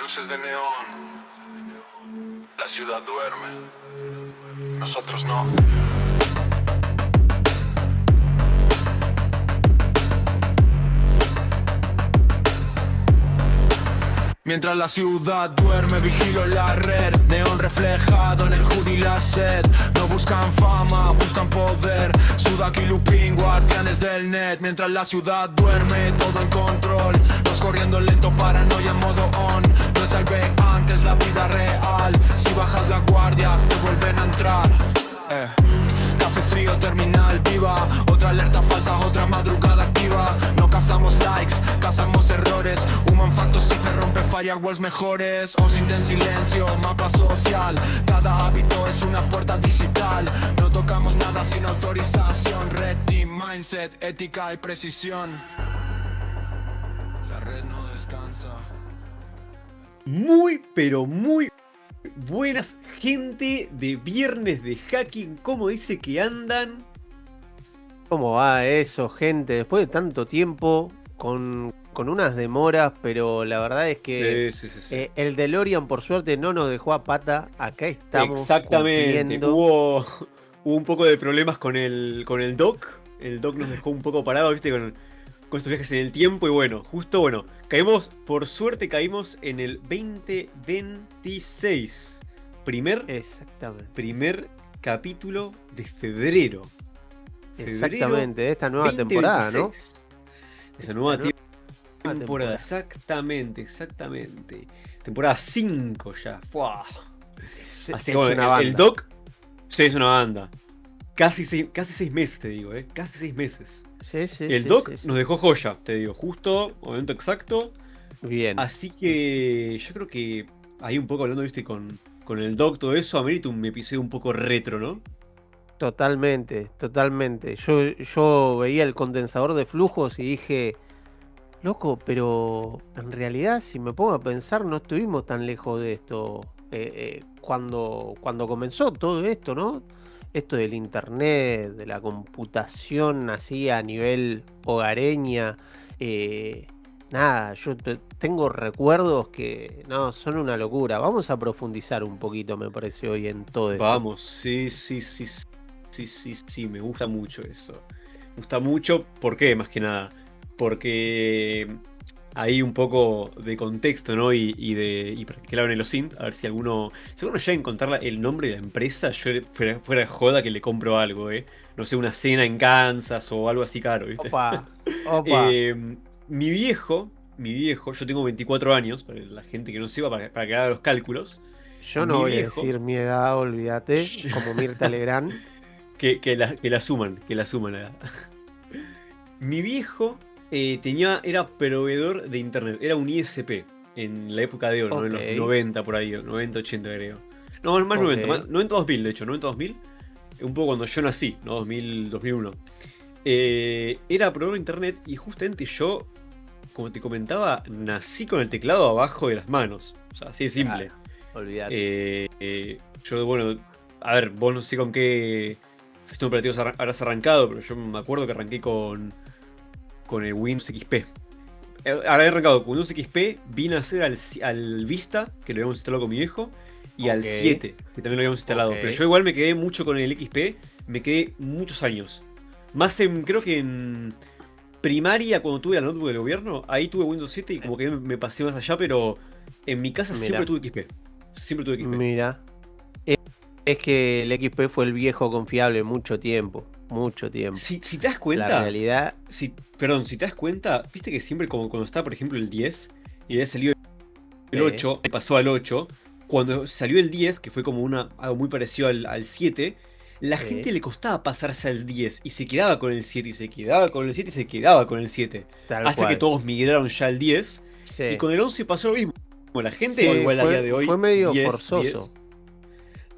luces de neón. La ciudad duerme. Nosotros no. Mientras la ciudad duerme, vigilo la red. Neón reflejado en el hood y la sed. No buscan fama, buscan poder. Sudak y Lupin, guardianes del net. Mientras la ciudad duerme, todo en control. Nos corriendo lento, paranoia en modo on. No es algo antes, la vida real. Si bajas la guardia, te vuelven a entrar. Café frío, terminal viva. Otra alerta falsa, otra madrugada activa. No cazamos likes, cazamos errores. Human Factor siempre rompe firewalls mejores. O sin silencio, mapa social. Cada hábito es una puerta digital. No tocamos nada sin autorización. Red Team, mindset, ética y precisión. La red no descansa. Muy, pero muy buenas, gente de viernes de hacking. ¿Cómo dice que andan? ¿Cómo va eso, gente? Después de tanto tiempo, con unas demoras, pero la verdad es que Sí. el DeLorean por suerte no nos dejó a pata. Acá estamos. Exactamente. Cumpliendo. Hubo un poco de problemas con el doc. El doc nos dejó un poco parado, viste, con estos viajes en el tiempo. Y bueno, por suerte caímos en el 2026. Exactamente. Primer capítulo de febrero. Exactamente, de esta nueva temporada, ¿no? Esa nueva temporada, temporada. exactamente. Temporada 5 ya. ¡Fua! Así que es bueno, una banda. el doc sí es una banda. Casi 6 meses, te digo, casi 6 meses. Sí, El doc nos dejó joya, te digo, justo, momento exacto. Bien. Así que yo creo que ahí un poco hablando, viste, con el doc, todo eso, amerita un episodio un poco retro, ¿no? Totalmente. Yo veía el condensador de flujos y dije, loco, pero en realidad si me pongo a pensar no estuvimos tan lejos de esto cuando comenzó todo esto, ¿no? Esto del internet, de la computación así a nivel hogareña. Nada, tengo recuerdos que no, son una locura. Vamos a profundizar un poquito, me parece, hoy en todo esto. Vamos, sí, me gusta mucho eso. Me gusta mucho, ¿por qué? Más que nada. Porque hay un poco de contexto, ¿no? Y para que hablen en los synth, a ver si alguno llega a encontrar el nombre de la empresa, yo fuera de joda que le compro algo, No sé, una cena en Kansas o algo así caro, ¿viste? Opa. Mi viejo, yo tengo 24 años, para la gente que no sepa, para que haga los cálculos. Yo no voy a decir mi edad, olvídate, como Mirta Legrand. Que la suman la edad. Mi viejo era proveedor de internet, era un ISP en la época de oro, ¿no? En los 90 por ahí, 90, 80 creo. No, más 90, 2000 de hecho, 90, 2000, un poco cuando yo nací, ¿no? 2000, 2001. Era proveedor de internet y justamente yo, como te comentaba, nací con el teclado abajo de las manos. O sea, así de simple. Claro, olvídate. Yo, bueno, a ver, vos no sé con qué sistema operativo habrás arrancado, pero yo me acuerdo que arranqué con el Windows XP. Ahora he arrancado con Windows XP, vine a hacer al Vista, que lo habíamos instalado con mi viejo, y al 7, que también lo habíamos instalado. Pero yo igual me quedé mucho con el XP, me quedé muchos años. Más creo que en primaria, cuando tuve la notebook del gobierno, ahí tuve Windows 7 y como que me pasé más allá, pero en mi casa siempre tuve XP. Mira. Es que el XP fue el viejo confiable mucho tiempo. Si te das cuenta, la realidad... si te das cuenta, viste que siempre como cuando estaba, por ejemplo, el 10 y había salido el 8, pasó al 8, cuando salió el 10, que fue como algo muy parecido al 7, la gente le costaba pasarse al 10 y se quedaba con el 7 y se quedaba con el 7 y se quedaba con el 7. Hasta que todos migraron ya al 10 y con el 11 pasó lo mismo. La gente igual a día de hoy fue medio 10, forzoso. 10.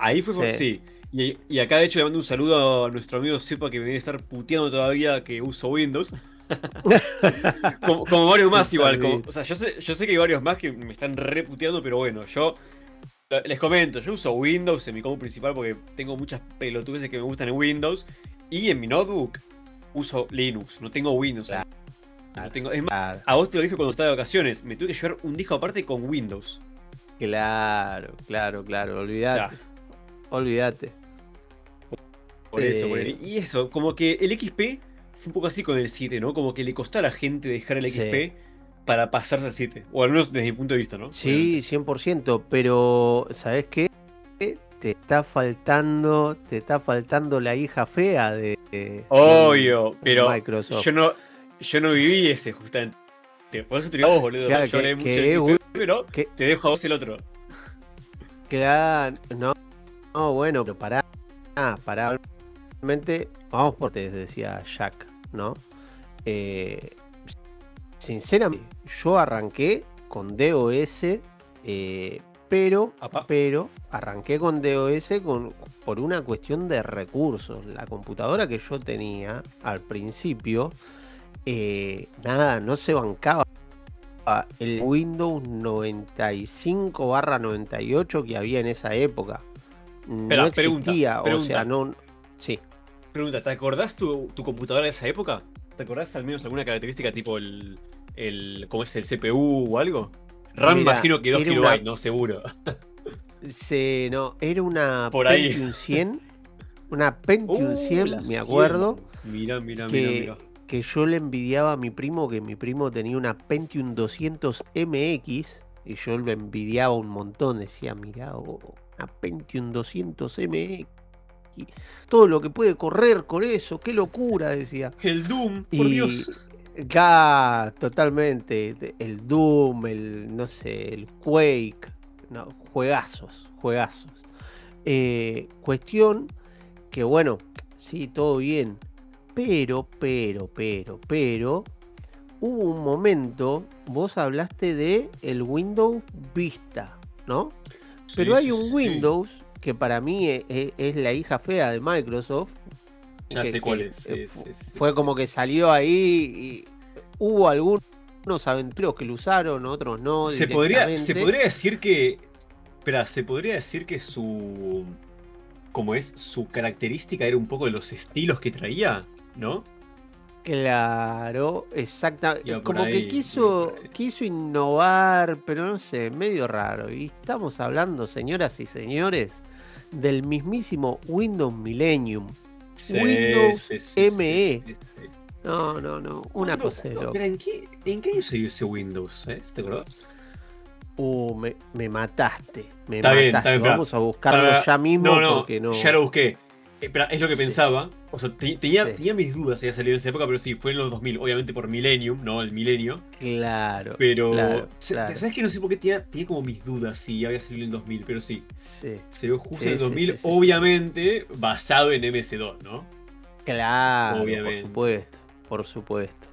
Ahí fue sí. Y acá de hecho le mando un saludo a nuestro amigo Sepa, que me debe estar puteando todavía que uso Windows. como varios más igual. O sea, yo sé que hay varios más que me están reputeando, pero bueno, yo les comento, yo uso Windows en mi compu principal porque tengo muchas pelotudeces que me gustan en Windows. Y en mi notebook uso Linux, no tengo Windows. No tengo, es más, a vos te lo dije cuando estaba de vacaciones, me tuve que llevar un disco aparte con Windows. Claro, claro, claro, O olvídate, sea, olvídate. por eso, Eh, y eso, como que el XP fue un poco así con el 7, ¿no? Como que le costó a la gente dejar el sí, XP para pasarse al 7. O al menos desde mi punto de vista, ¿no? sí, Obviamente. 100%, pero ¿sabes qué? Te está faltando la hija fea Obvio, de pero Microsoft. yo no viví ese, justamente. Por eso te digo a vos, boludo. Claro, Yo hablé mucho del que es XP, pero que, te dejo a vos el otro. no, no, bueno, pero pará, realmente, vamos por te decía Jack, ¿no? Eh, Sinceramente, yo arranqué con DOS, eh, pero, Apa. pero arranqué con DOS por una cuestión de recursos. La computadora que yo tenía al principio, nada, no se bancaba el Windows 95/98 que había en esa época. No Espera, pregunta, existía, o sea, pregunta, no. Sí, pregunta. ¿Te acordás tu computadora de esa época? ¿Te acordás al menos alguna característica tipo ¿cómo es el CPU o algo? RAM mira, imagino que 2 era una. kilobytes, ¿no? Seguro. No, era una Por ahí. Pentium 100. Una Pentium La 100, me 100. acuerdo, Mirá, mirá, mirá, mirá. que yo le envidiaba a mi primo, que mi primo tenía una Pentium 200 MX, y yo lo envidiaba un montón. Decía, mirá, una Pentium 200 MX, todo lo que puede correr con eso, qué locura, decía. El Doom, por Y Dios. ya, totalmente, el Doom, no sé, el Quake, no, juegazos, juegazos. Cuestión que bueno, sí, todo bien, pero, hubo un momento, vos hablaste de el Windows Vista, ¿no? Sí, Pero hay sí, un sí. Windows que para mí es la hija fea de Microsoft, Ya sé cuál es. Sí, sí, sí, fue sí. como que salió ahí y hubo algunos aventureros que lo usaron, otros no Se directamente. podría decir que. Espera, se podría decir que su. Como es, su característica era un poco de los estilos que traía, ¿no? Claro, exacta. Iba por Como que ahí, iba por ahí. quiso innovar, pero no sé, medio raro. Y estamos hablando, señoras y señores, del mismísimo Windows Millennium. Sí, Windows sí, sí, sí, sí, ME. sí. No, no, no. Una ¿Cuándo? cosa de No, loco. espera, ¿en qué año salió ese Windows? ¿Te acordás? Me mataste. Me Está mataste. bien, espera. Vamos a buscarlo ya No, mismo no, porque ya no. lo busqué. Espera, es lo que Sí, pensaba. O sea, sí. tenía mis dudas si había salido en esa época, pero sí, fue en los 2000, obviamente por Millennium, ¿no? El milenio. Claro, claro, Pero, claro. ¿sabes que no sé por qué tenía como mis dudas si había salido en el 2000? Pero sí, Sí. salió justo en Sí, el sí, sí, 2000, sí, sí. obviamente basado en MS2, ¿no? Claro, por Obviamente. supuesto, por supuesto.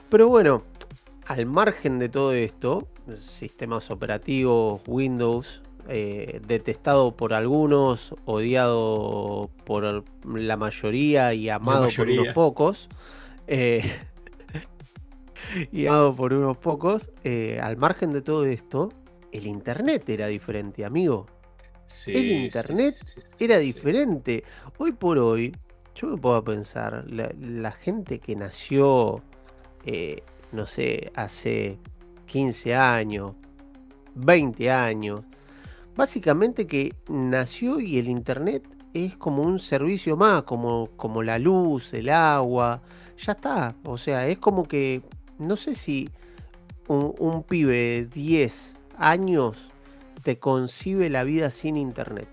Pero bueno, al margen de todo esto, sistemas operativos, Windows, detestado por algunos, odiado por la mayoría y La amado por unos mayoría. pocos, eh, al margen de todo esto, el Internet era diferente, amigo. El Sí, sí, sí, Internet sí, sí, era sí. diferente. Hoy por hoy, yo me puedo pensar, la gente que nació, eh, no sé, hace 15 años, 20 años, básicamente que nació y el Internet es como un servicio más, como la luz, el agua, ya está. O sea, es como que, no sé si un pibe de 10 años te concibe la vida sin Internet.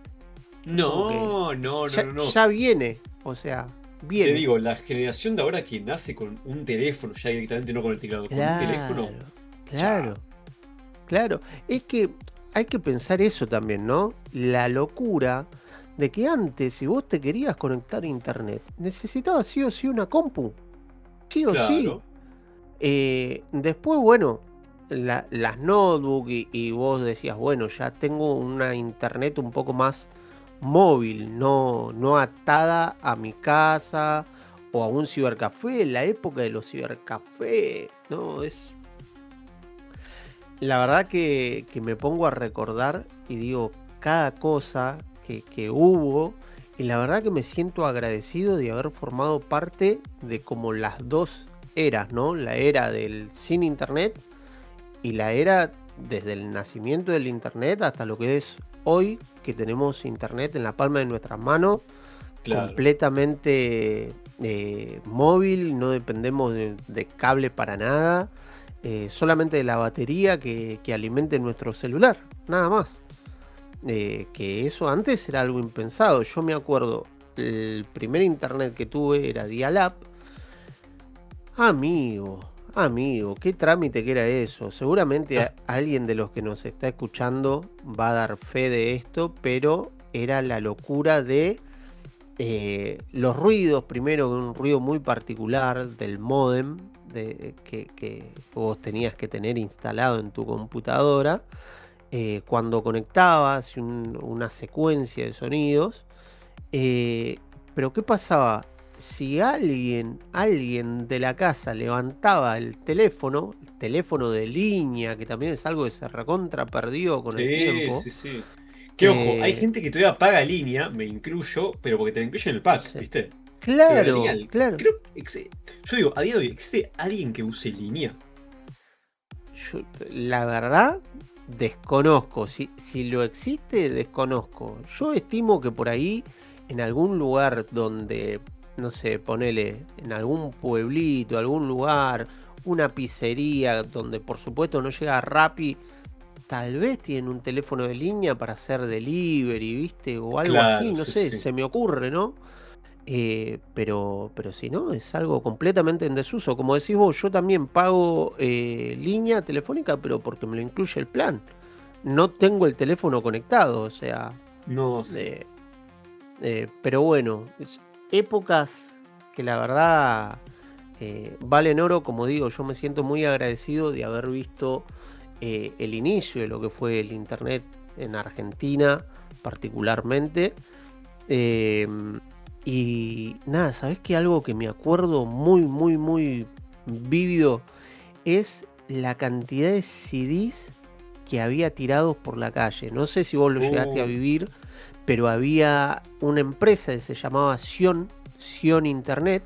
Es como que No, no, no, no, no. ya viene, o sea, Te viene. digo, la generación de ahora que nace con un teléfono, ya directamente no con el teclado, con un teléfono, Claro, chao. claro, claro. Es que hay que pensar eso también, ¿no? La locura de que antes, si vos te querías conectar a internet, necesitabas sí o sí una compu, sí o sí. Claro. Después, bueno, las notebook y vos decías, bueno, ya tengo una internet un poco más móvil, no atada a mi casa o a un cibercafé, la época de los cibercafés, ¿no? La verdad que me pongo a recordar y digo cada cosa que hubo, y la verdad que me siento agradecido de haber formado parte de como las dos eras, ¿no? La era del sin internet y la era desde el nacimiento del internet hasta lo que es hoy, que tenemos internet en la palma de nuestras manos, Claro. completamente móvil, no dependemos de cable para nada, solamente de la batería que alimente nuestro celular, nada más. Que eso antes era algo impensado. Yo me acuerdo, el primer internet que tuve era Dial-Up. Amigo, qué trámite que era eso. Seguramente alguien de los que nos está escuchando va a dar fe de esto, pero era la locura de los ruidos. Primero, un ruido muy particular del módem que vos tenías que tener instalado en tu computadora. Cuando conectabas una secuencia de sonidos. Pero ¿qué pasaba? Si alguien de la casa levantaba el teléfono de línea, que también es algo que se recontra perdió con el tiempo. Sí. Que ojo, hay gente que todavía paga línea, me incluyo, pero porque te la incluyen en el pack, Sí. ¿viste? Claro. Yo digo, a día de hoy, ¿existe alguien que use línea? La verdad, desconozco. Si lo existe, desconozco. Yo estimo que por ahí, en algún lugar donde, no sé, ponele, en algún pueblito, algún lugar, una pizzería, donde por supuesto no llega Rappi, tal vez tienen un teléfono de línea para hacer delivery, ¿viste? O algo así, no sé, se me ocurre, ¿no? Pero si no, es algo completamente en desuso. Como decís vos, yo también pago línea telefónica, pero porque me lo incluye el plan. No tengo el teléfono conectado, o sea. No. Pero bueno, épocas que la verdad valen oro. Como digo, yo me siento muy agradecido de haber visto el inicio de lo que fue el internet en Argentina, particularmente. Y nada, ¿sabés qué? Algo que me acuerdo muy vívido es la cantidad de CDs que había tirados por la calle. No sé si vos lo llegaste a vivir, pero había una empresa que se llamaba Sion Internet,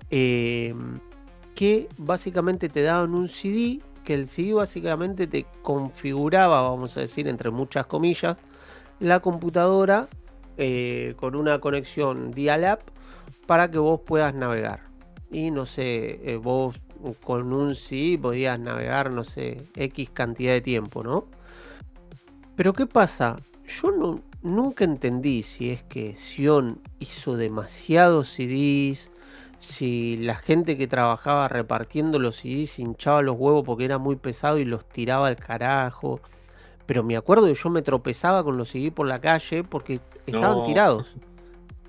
que básicamente te daban un CD, que el CD básicamente te configuraba, vamos a decir, entre muchas comillas, la computadora con una conexión Dial-Up para que vos puedas navegar. Y no sé, vos con un CD podías navegar, no sé, X cantidad de tiempo, ¿no? Pero ¿qué pasa? Yo nunca entendí si es que Sion hizo demasiados CDs, si la gente que trabajaba repartiendo los CDs hinchaba los huevos porque era muy pesado y los tiraba al carajo. Pero me acuerdo que yo me tropezaba con los CD por la calle porque estaban tirados.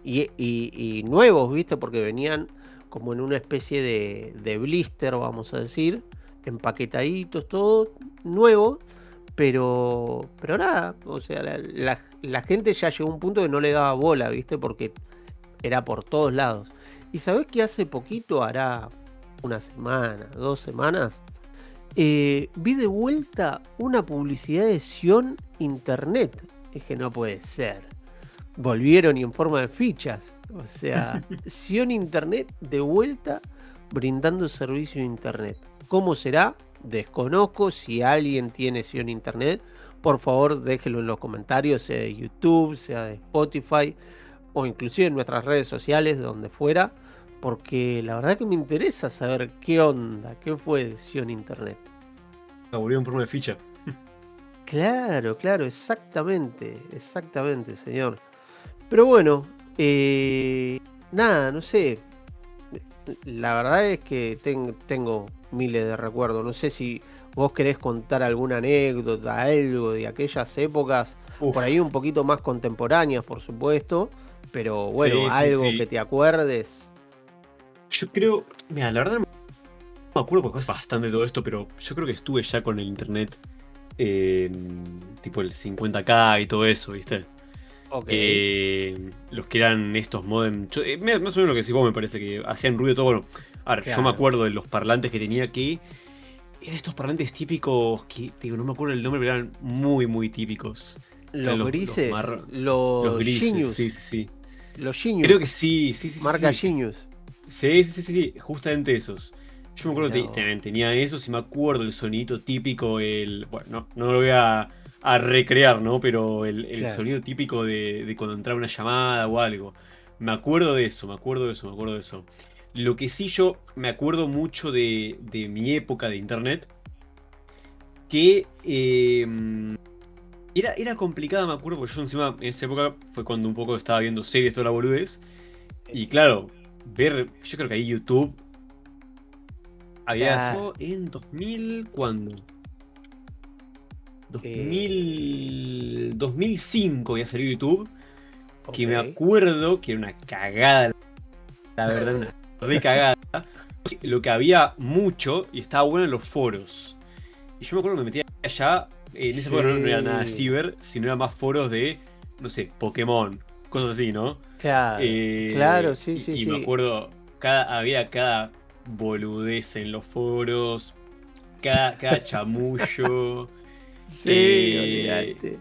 Y nuevos, ¿viste? Porque venían como en una especie de blister, vamos a decir, empaquetaditos, todo nuevo. Pero nada, o sea, la gente ya llegó a un punto que no le daba bola, ¿viste? Porque era por todos lados. Y sabés que hace poquito, hará una semana, 2 semanas, vi de vuelta una publicidad de Sion Internet. Dije, no puede ser. Volvieron y en forma de fichas. O sea, Sion Internet de vuelta brindando servicio de Internet. ¿Cómo será? Desconozco. Si alguien tiene Sion Internet, por favor déjelo en los comentarios, sea de YouTube, sea de Spotify o inclusive en nuestras redes sociales, donde fuera, porque la verdad que me interesa saber qué onda, qué fue de Sion Internet. Volvió en forma de ficha. Claro, exactamente, señor. Pero bueno, nada, no sé. La verdad es que tengo miles de recuerdos. No sé si vos querés contar alguna anécdota, algo de aquellas épocas, por ahí un poquito más contemporáneas, por supuesto, pero bueno, Sí, algo que te acuerdes. Yo creo, mira, la verdad no me acuerdo porque es bastante todo esto, pero yo creo que estuve ya con el internet tipo el 50K y todo eso, ¿viste? Okay. Los que eran estos modem, más o menos lo que decís vos, me parece que hacían ruido todo. Bueno, a ver, Claro. yo me acuerdo de los parlantes que tenía, que eran estos parlantes típicos que, digo, no me acuerdo el nombre, pero eran muy típicos. Los grises, los grises, Genius. sí. Los Genius. Creo que sí. Marca Genius. Sí, justamente esos. Yo me acuerdo Mirá que vos. tenía eso, si me acuerdo el sonito típico, bueno, no lo voy a recrear, ¿no? Pero el Claro. sonido típico de cuando entraba una llamada o algo. Me acuerdo de eso, me acuerdo de eso, me acuerdo de eso. Lo que sí yo me acuerdo mucho de mi época de internet, que era complicada, me acuerdo, porque yo encima en esa época fue cuando un poco estaba viendo series, toda la boludez. Y claro, yo creo que ahí YouTube había Claro. sido en 2000, ¿cuándo? Eh, 2005 había salido YouTube, que me ok. acuerdo que era una cagada, la verdad, una re cagada. Lo que había mucho y estaba bueno en los foros. Y yo me acuerdo que me metía allá, en esa época no era nada Sí. ciber, sino era más foros de, no sé, Pokémon, cosas así, ¿no? Claro. Claro, sí, sí, Y me sí. acuerdo, había cada boludez en los foros, cada chamullo. Sí, eh, olvídate.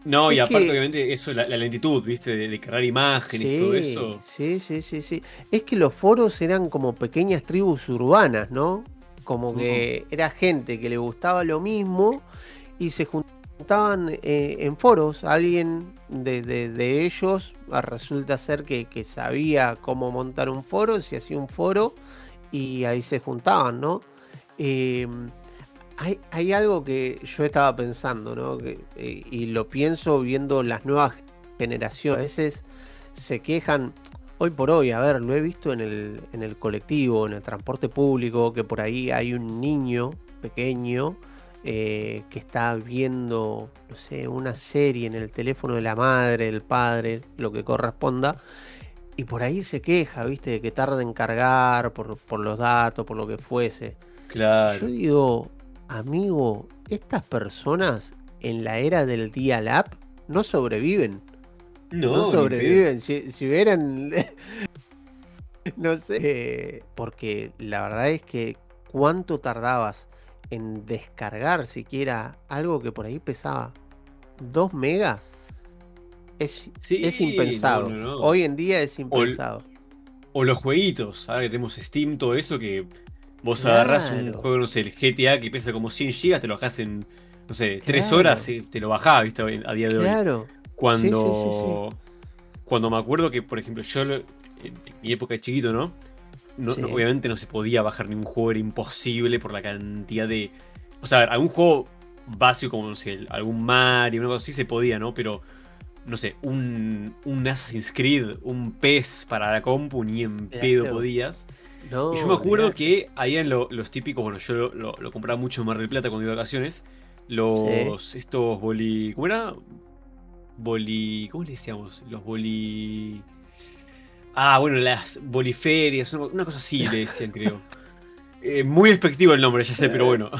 no, y Es aparte, que obviamente, eso, la lentitud, ¿viste? De cargar imágenes y todo sí, eso. sí, sí, sí, sí. Es que los foros eran como pequeñas tribus urbanas, ¿no? Como Mm, que era gente que le gustaba lo mismo y se juntaban en foros. Alguien de ellos resulta ser que sabía cómo montar un foro, se hacía un foro y ahí se juntaban, ¿no? Eh, hay algo que yo estaba pensando, ¿no? Y lo pienso viendo las nuevas generaciones. A veces se quejan, hoy por hoy, a ver, lo he visto en el colectivo, en el transporte público, que por ahí hay un niño pequeño que está viendo, no sé, una serie en el teléfono de la madre, del padre, lo que corresponda, y por ahí se queja, ¿viste? De que tarda en cargar por los datos, por lo que fuese. Y yo claro. digo, amigo, estas personas en la era del dial-up no sobreviven. No No, ni en pedo. sobreviven. Si vieran, no sé, porque la verdad es que cuánto tardabas en descargar siquiera algo que por ahí pesaba 2 megas, es Sí, no, no, impensado. no. Hoy en día es O, impensado. o los jueguitos, ahora que tenemos Steam, todo eso, que vos agarrás un Claro, juego, no sé, el GTA que pesa como 100 gigas, te lo bajás en, no sé, 3 horas, claro, te lo bajás, ¿viste? A día de hoy. claro. Sí, sí, sí, sí. Cuando, cuando me acuerdo que, por ejemplo, en mi época de chiquito, ¿no? Sí, Obviamente no se podía bajar ningún juego, era imposible por la cantidad de... O sea, algún juego básico como, no sé, algún Mario, una cosa así se podía, ¿no? Pero, no sé, un Assassin's Creed, un PES para la compu, ni en pedo claro. podías. Y yo No, me acuerdo olvídate. que había los típicos, bueno, yo lo compraba mucho en Mar del Plata cuando iba de vacaciones, Sí. estos ¿cómo era? ¿Cómo le decíamos? Los boli... Ah, bueno, las boliferias, una cosa así le decían, creo. Muy despectivo el nombre, ya sé, pero bueno.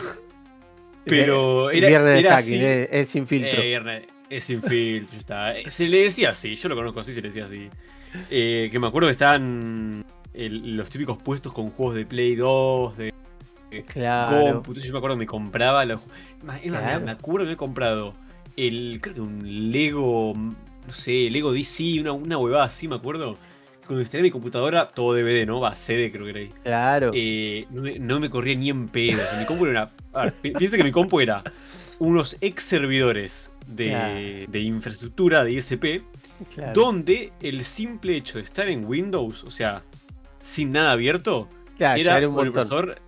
Pero Viernes de era hacking, así. es sin filtro. Viernes, es sin filtro, ya está. Se le decía así, yo lo conozco así, se le decía así. Que me acuerdo que estaban los típicos puestos con juegos de Play 2, de Claro, compu. Entonces yo me acuerdo que me compraba los. Es más, me claro, acuerdo que me he comprado creo que un Lego, no sé, Lego DC, una huevada así, me acuerdo. Cuando instalé mi computadora, todo DVD, ¿no? Va, CD creo que era ahí. claro, No me corría ni en pedo. O sea, mi compu era. A ver, piensa que mi compu era unos ex servidores claro, de infraestructura de ISP, claro. donde el simple hecho de estar en Windows, o sea, sin nada abierto, Claro, ya era era un con el montón. procesador.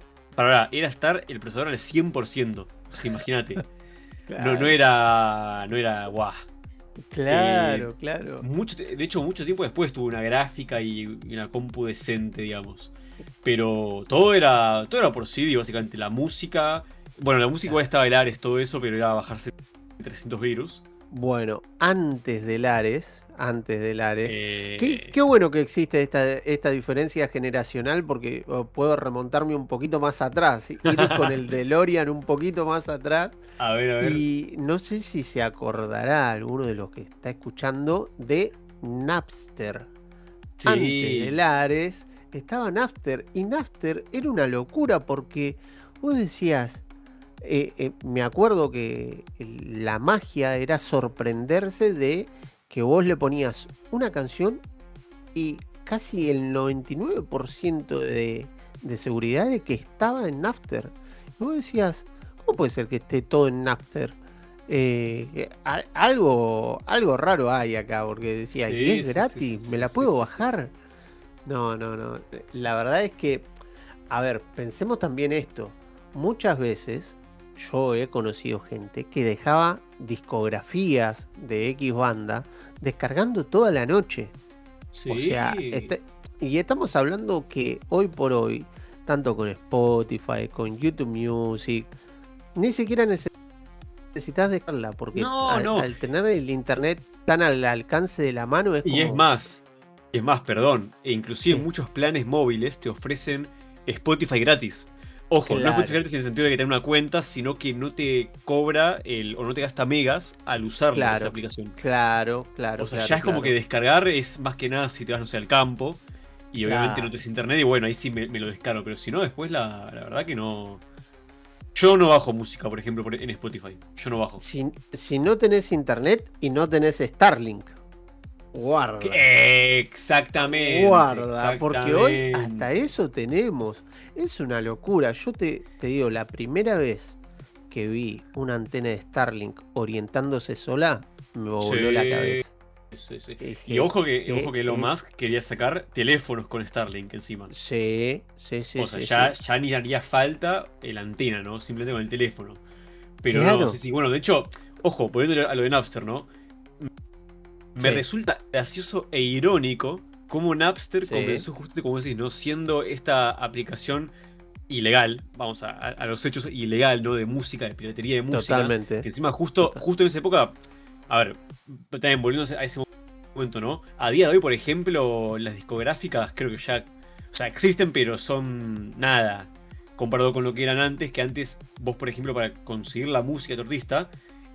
Era estar el procesador al 100%. O sea, imagínate. No Claro, era. No era. Guau. Eh, claro, claro. de hecho, mucho tiempo después tuve una gráfica y una compu decente, digamos. Pero todo era por CD, básicamente. La música. Bueno, la música igual Claro. estaba el Ares, todo eso, pero era bajarse 300 virus. Bueno, antes del Ares, qué Eh, bueno que existe esta diferencia generacional porque puedo remontarme un poquito más atrás, ir con el DeLorean un poquito más atrás. a ver. Y no sé si se acordará alguno de los que está escuchando de Napster. Antes de Sí. Lares estaba Napster y Napster era una locura porque vos decías, me acuerdo que la magia era sorprenderse de que vos le ponías una canción y casi el 99% de seguridad de que estaba en Napster. Y vos decías, ¿cómo puede ser que esté todo en Napster? Algo raro hay acá, porque decía, ¿y Sí, es sí, gratis? ¿Me la puedo bajar? No, no, no. La verdad es que, a ver, pensemos también esto. Muchas veces yo he conocido gente que dejaba discografías de X banda descargando toda la noche. O sea, Sí. y estamos hablando que hoy por hoy, tanto con Spotify, con YouTube Music, ni siquiera necesitas dejarla, porque No, no. al tener el internet tan al alcance de la mano es Y como, es más, perdón, e inclusive sí, muchos planes móviles te ofrecen Spotify gratis. Ojo, no es Spotify claro, gratis en el sentido de que te da una cuenta, sino que no te cobra o no te gasta megas al usarlo, esa claro, aplicación. claro, O claro, sea, ya claro, es como que claro, descargar es más que nada si te vas, no sé, al campo y obviamente no claro. tienes internet y bueno, ahí sí me lo descargo, pero si no, después la verdad que no. Yo no bajo música, por ejemplo, en Spotify. Yo no bajo. Si no tenés internet y no tenés Starlink, guarda. Exactamente, Guarda, porque hoy hasta exactamente. eso tenemos. Es una locura. Yo te digo, la primera vez que vi una antena de Starlink orientándose sola, me voló la Sí, cabeza. sí, sí. Y Dije, ojo ¿qué que Elon es? Musk quería sacar teléfonos con Starlink encima. Sí, sí, sí, O sea, sí, sí. ya ni haría falta la antena, ¿no? Simplemente con el teléfono. Pero no, sí, Claro, sí. Bueno, de hecho, ojo, poniéndole a lo de Napster, ¿no? Me sí, resulta gracioso e irónico cómo Napster sí, comenzó justamente como decís, ¿no? Siendo esta aplicación ilegal, vamos a los hechos ilegal, ¿no? De música, de piratería de música, totalmente. que encima Total. justo en esa época, a ver, también volviéndose a ese momento, ¿no? A día de hoy, por ejemplo, las discográficas creo que ya, o sea, existen, pero son nada, comparado con lo que eran antes, que antes vos, por ejemplo, para conseguir la música de tu artista,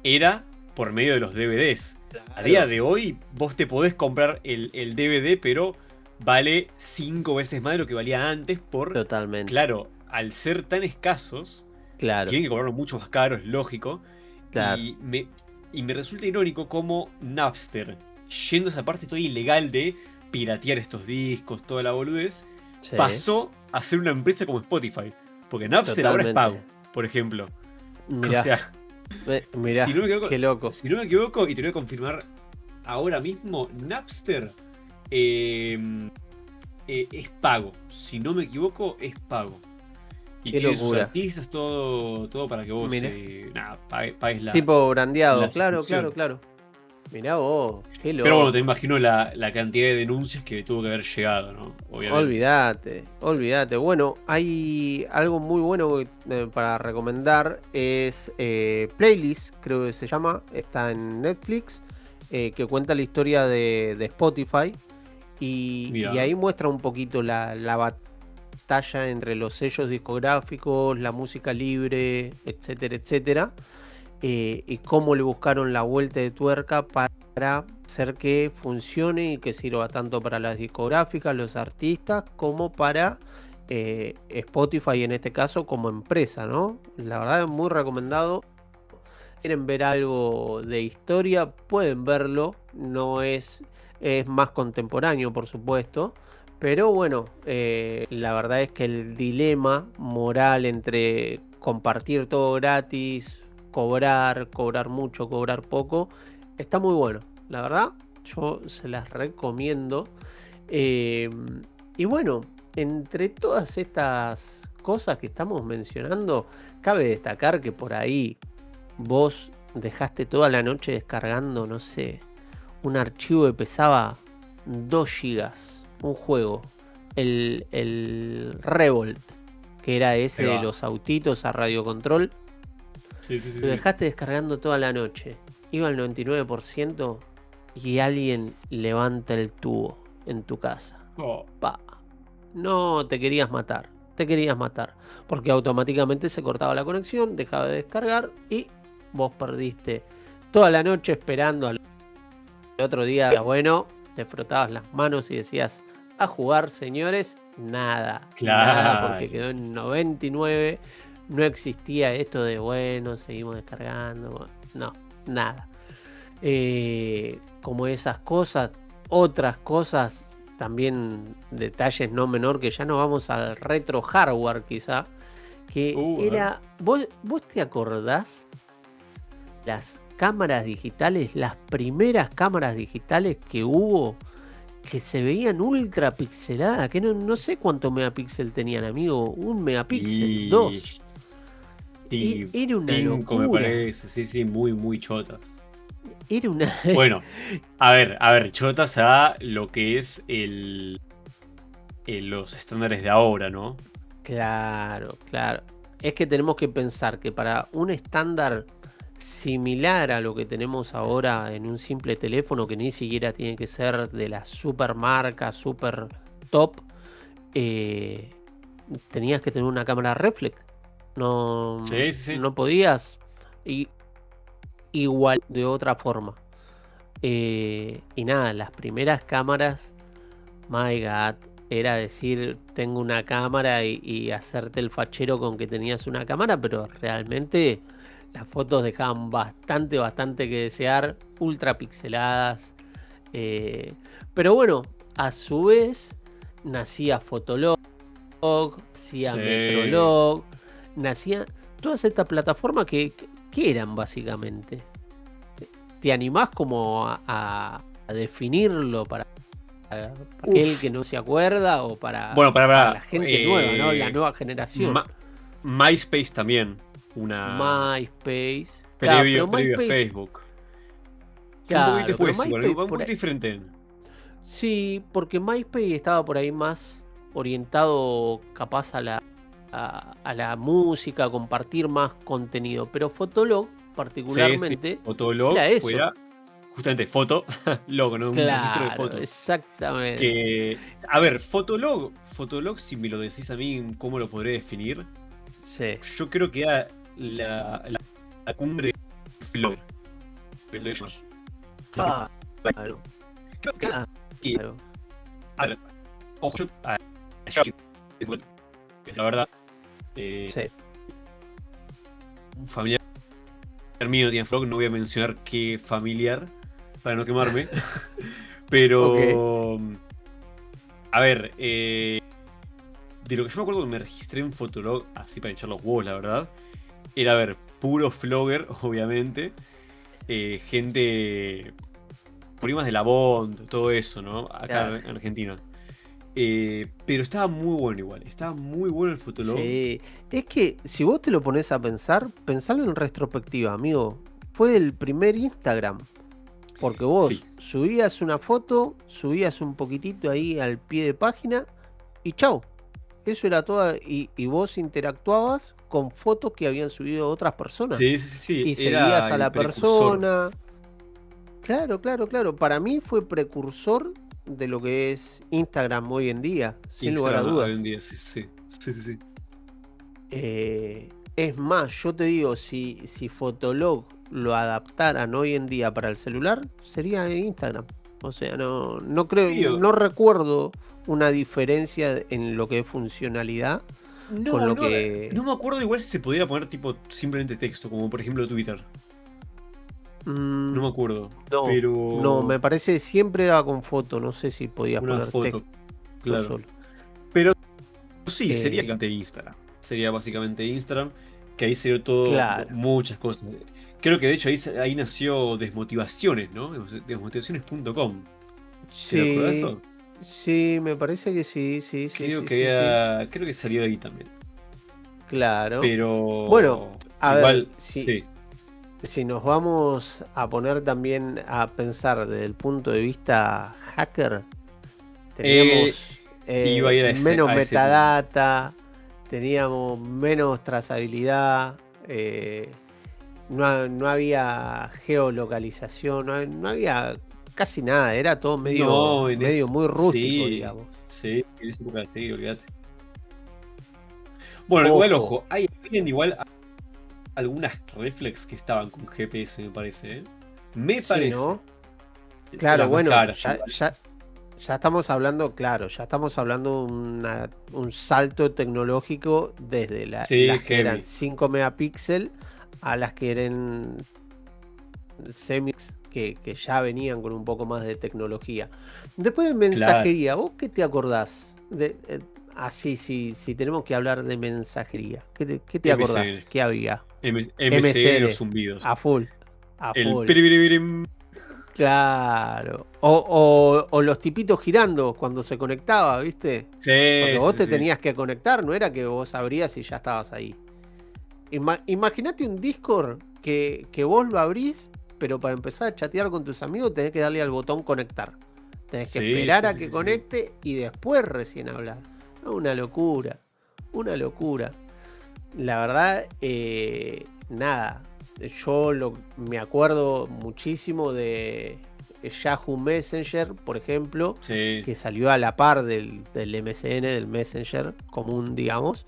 era por medio de los DVDs. A día Claro, de hoy, vos te podés comprar el DVD, pero vale 5 veces más de lo que valía antes por, totalmente. claro, al ser tan escasos, Claro, tienen que cobrarlo mucho más caro, es lógico. claro. Y me resulta irónico cómo Napster, yendo a esa parte toda ilegal de piratear estos discos, toda la boludez, Sí, pasó a ser una empresa como Spotify. Porque Napster ahora es pago, totalmente. por ejemplo. O Mirá, sea, si mirá, no me equivoco, qué loco. si no me equivoco, y te lo voy a confirmar ahora mismo, Napster eh, es pago. Si no me equivoco, es pago. Y Qué tiene sus locura. artistas, todo para que vos Mira. nada, pagues Tipo la brandeado, claro, claro, suscripción. claro. Mirá vos, qué Pero bueno, te loco. imagino la cantidad de denuncias que tuvo que haber llegado, ¿no? Obviamente. Olvídate, olvídate. Bueno, hay algo muy bueno para recomendar. Es Playlist, creo que se llama. Está en Netflix. Que cuenta la historia de Spotify. Y Mira, ahí muestra un poquito la batalla entre los sellos discográficos, la música libre, etcétera, etcétera. Y cómo le buscaron la vuelta de tuerca para hacer que funcione y que sirva tanto para las discográficas, los artistas, como para Spotify en este caso como empresa, ¿no? La verdad es muy recomendado. Si quieren ver algo de historia, pueden verlo. No es más contemporáneo, por supuesto. Pero bueno, la verdad es que el dilema moral entre compartir todo gratis, cobrar mucho, cobrar poco, está muy bueno. La verdad, yo se las recomiendo. Eh, y bueno, entre todas estas cosas que estamos mencionando, cabe destacar que por ahí vos dejaste toda la noche descargando, no sé, un archivo que pesaba 2 gigas, un juego, el Revolt, que era ese ahí de va. los autitos a radiocontrol, Sí, sí, sí, lo sí. dejaste descargando toda la noche, iba al 99% y alguien levanta el tubo en tu casa. Oh, Pa. No, te querías matar, porque automáticamente se cortaba la conexión, dejaba de descargar y vos perdiste toda la noche esperando al otro día. Bueno, te frotabas las manos y decías, a jugar, señores, nada, nada, porque claro. quedó en 99, no existía esto de, bueno, seguimos descargando, no, nada. Como esas cosas, otras cosas también detalles no menor, que ya nos vamos al retro hardware quizá, que A ver. era, ¿vos te acordás las cámaras digitales, las primeras cámaras digitales que hubo, que se veían ultra pixeladas, que no sé cuántos megapíxeles tenían, amigo, un megapíxel, dos? Y Era una 5 me locura. parece, sí, muy chotas. Era una... Bueno, a ver, chotas a lo que es los estándares de ahora, ¿no? Claro. Es que tenemos que pensar que para un estándar similar a lo que tenemos ahora en un simple teléfono, que ni siquiera tiene que ser de la super marca, super top, tenías que tener una cámara reflex. No, Sí. no podías igual de otra forma. Y nada, las primeras cámaras, my God, era decir, tengo una cámara y hacerte el fachero con que tenías una cámara, pero realmente las fotos dejaban bastante que desear, ultra pixeladas. Pero bueno, a su vez nacía Fotolog, nacía Sí. Metrolog, nacía todas estas plataformas que eran básicamente. ¿Te animás como a definirlo para aquel que no se acuerda o Bueno, para la gente nueva, ¿no? La nueva generación. MySpace también. MySpace. Claro, Previo pero a MySpace. Facebook. Fue un poquito Claro, pero después, igual, MySpace un por poquito ahí. diferente. Sí, porque MySpace estaba por ahí más orientado capaz a la música, a compartir más contenido. Pero Fotolog, Sí. particularmente, Fotolog era eso. fuera justamente foto, logo, ¿no? Un registro de Claro, fotos. exactamente. Que, a ver, Fotolog, si me lo decís a mí, ¿cómo lo podré definir? Sí. Yo creo que era la cumbre de Flor. Claro. Creo que, Claro. a ver, ojo, la verdad, Sí. un familiar mío tiene Frog, no voy a mencionar qué familiar para no quemarme, pero a ver, de lo que yo me acuerdo que me registré en Fotolog, así para echar los huevos, la verdad, era, a ver, puro flogger, obviamente, gente, primas de la Bond, todo eso, ¿no? Acá Claro. en Argentina. Pero estaba muy bueno igual, estaba muy bueno el Fotolog. Sí, es que si vos te lo pones a pensar, pensalo en retrospectiva, amigo. Fue el primer Instagram. Porque vos Sí. subías una foto, subías un poquitito ahí al pie de página y chau. Eso era todo. Y vos interactuabas con fotos que habían subido otras personas. Sí, Y era seguías a el la precursor. persona. Claro. Para mí fue precursor de lo que es Instagram hoy en día, sin lugar a Instagram dudas. hoy en día, sí. Es más, yo te digo, si Fotolog lo adaptaran hoy en día para el celular, sería Instagram. O sea, no creo, Tío. no recuerdo una diferencia en lo que es funcionalidad. Con lo que... No me acuerdo igual si se pudiera poner tipo simplemente texto, como por ejemplo Twitter. No me acuerdo. No, pero no, me parece siempre era con foto. No sé si podías una poner foto, texto claro. solo. Pero sí, sería básicamente Instagram. Sería básicamente Instagram, que ahí se dio todo, Claro. muchas cosas. Creo que de hecho ahí nació Desmotivaciones, ¿no? Desmotivaciones.com. ¿Te lo acordás de eso? Sí, me parece que sí. Creo que salió de ahí también. Claro. Pero Bueno, a igual, ver, sí. Si nos vamos a poner también a pensar desde el punto de vista hacker, teníamos iba a ir a menos ese metadata, teníamos menos trazabilidad, no había geolocalización, no había casi nada, era todo medio muy rústico, digamos. Sí, en esa época sí, olvídate. Bueno, igual, ojo, hay igual algunas reflex que estaban con GPS, me parece, ¿eh? Me parece. ¿No? Claro, bueno, caras, ya estamos hablando, un salto tecnológico desde las que eran 5 megapíxeles a las que eran que ya venían con un poco más de tecnología. Después de mensajería, ¿vos qué te acordás? Así, si tenemos que hablar de mensajería, ¿qué te acordás? MSN. ¿Qué había? MSN, los zumbidos. A full. A El full. piribiribirim. Claro. O los tipitos girando cuando se conectaba, ¿viste? Sí, Porque vos te sí. tenías que conectar, no era que vos abrías y ya estabas ahí. Imagínate un Discord que vos lo abrís, pero para empezar a chatear con tus amigos tenés que darle al botón conectar. Tenés que esperar a que conecte y después recién hablar. Una locura. Una locura. La verdad, nada. Yo me acuerdo muchísimo de Yahoo Messenger, por ejemplo, que salió a la par del MSN, del Messenger común, digamos,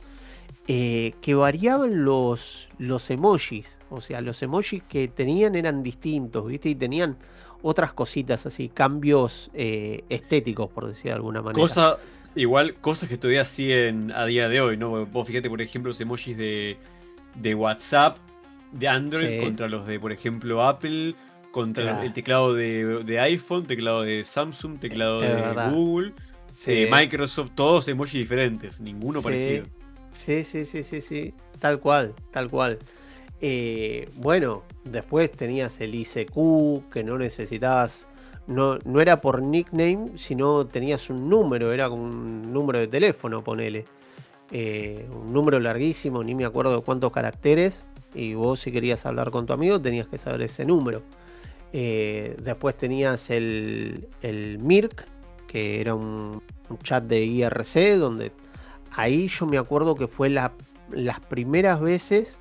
que variaban los emojis. O sea, los emojis que tenían eran distintos, ¿viste? Y tenían otras cositas así, cambios estéticos, por decir de alguna manera. Igual, cosas que todavía siguen a día de hoy, ¿no? Vos fíjate, por ejemplo, los emojis de WhatsApp, de Android, contra los de, por ejemplo, Apple, contra el teclado de iPhone, teclado de Samsung, teclado de Google, Microsoft, todos emojis diferentes, ninguno parecido. Sí, tal cual. Bueno, después tenías el ICQ, que no necesitabas, no era por nickname, sino tenías un número, era como un número de teléfono, ponele. Un número larguísimo, ni me acuerdo de cuántos caracteres, y vos si querías hablar con tu amigo tenías que saber ese número. Después tenías el Mirk, que era un chat de IRC, donde ahí yo me acuerdo que fue las primeras veces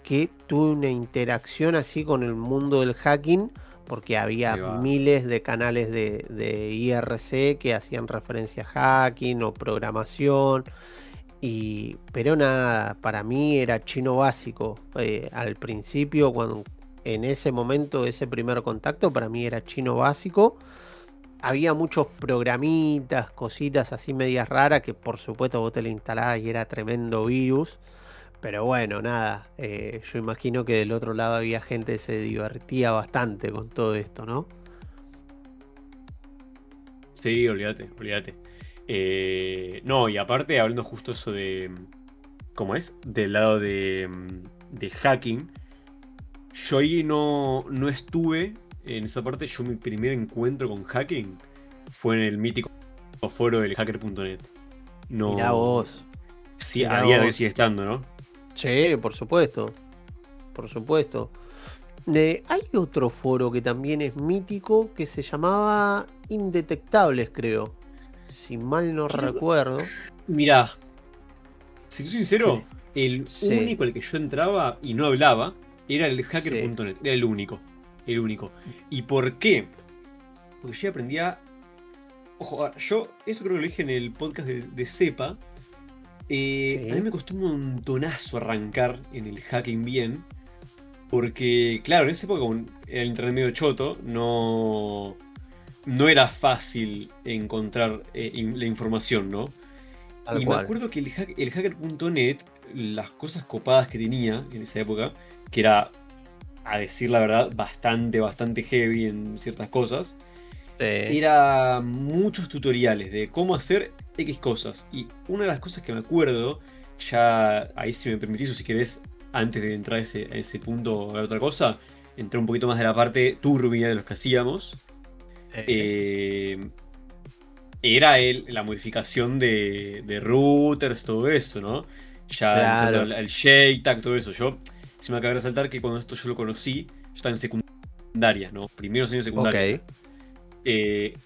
que tuve una interacción así con el mundo del hacking, porque había miles de canales de IRC que hacían referencia a hacking o programación. Pero nada, para mí era chino básico. Al principio, cuando en ese momento, ese primer contacto, para mí era chino básico. Había muchos programitas, cositas así medias raras que por supuesto vos te lo instalabas y era tremendo virus. Pero bueno, nada, yo imagino que del otro lado había gente que se divertía bastante con todo esto, ¿no? Sí, olvídate. No, y aparte, hablando justo eso de... ¿Cómo es? Del lado de hacking. Yo ahí no estuve en esa parte. Yo mi primer encuentro con hacking fue en el mítico foro del hacker.net. No, mirá vos. Sí, a día de hoy sigue estando, ¿no? Sí, por supuesto. Hay otro foro que también es mítico que se llamaba Indetectables, creo. Si mal no recuerdo. Mirá, si soy sincero, el único al que yo entraba y no hablaba era el hacker.net. Era el único. ¿Y por qué? Porque yo aprendía... Ojo, yo esto creo que lo dije en el podcast de Cepa. A mí me costó un montonazo arrancar en el hacking bien. Porque, claro, en esa época con el internet medio choto, no era fácil encontrar la información, ¿no? Y me acuerdo que el hacker.net, las cosas copadas que tenía en esa época, que era, a decir la verdad, bastante heavy en ciertas cosas, era muchos tutoriales de cómo hacer X cosas. Y una de las cosas que me acuerdo, ya ahí si me permitís o si querés, antes de entrar a ese punto a otra cosa, entrar un poquito más de la parte turbia de los que hacíamos. Era la modificación de routers, todo eso, ¿no? Ya entrando al JTAG, todo eso. Se me acaba de resaltar que cuando esto yo lo conocí, yo estaba en secundaria, ¿no? Primeros años de secundaria.